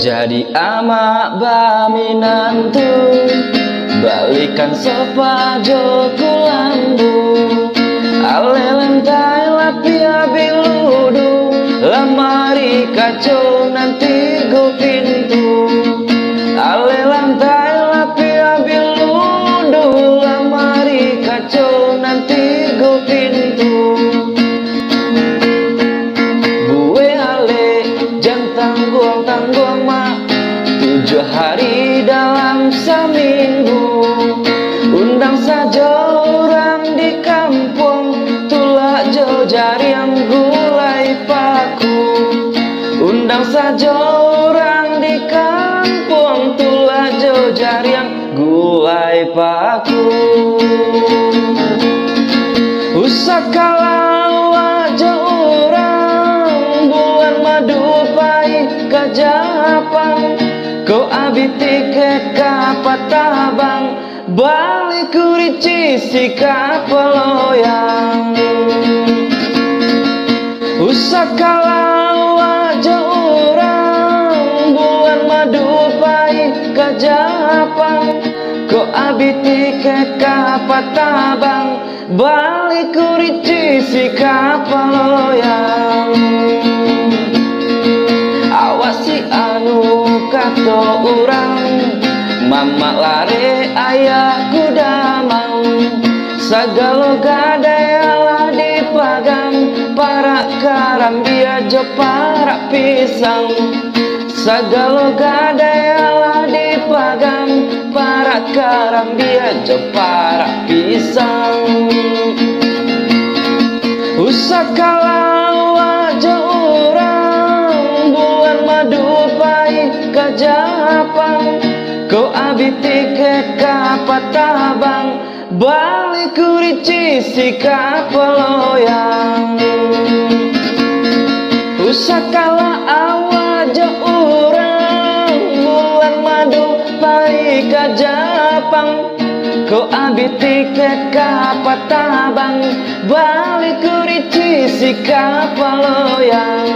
jadi ama baminantu balikan sopa joku lambu alelem tai lapi abiludu lamari kacau nanti go pintu alelem tai lapi abiludu lamari kacau nanti go pintu bue ale jangan tangguang mak 7 hari dalam seminggu undang saja orang di kampung tulak jauh jari yang gulai paku undang saja orang di kampung tulak jauh jari yang gulai paku usah kalau aja orang bulan madu pai kajapang kau abi tiket kapatabang balik kurici si kapaloyang usah kalau aja orang bulan madu pai kajapang kau abi tiket kapatabang balik kurici si kapaloyang awasi anu kato urang mama lare ayah kuda mau sagalo gadayalah dipagang para karam dia jo para pisang sagalo gadayalah dipagang para karam dia jo para pisang usah kalau aja orang bulan madu pai kajapang kau abi tiket kapatabang balik kurici si kapaloyang usah kalah awaja orang bulan madu pai kajapang kau abi tiket kapatabang balik kurici si kapaloyang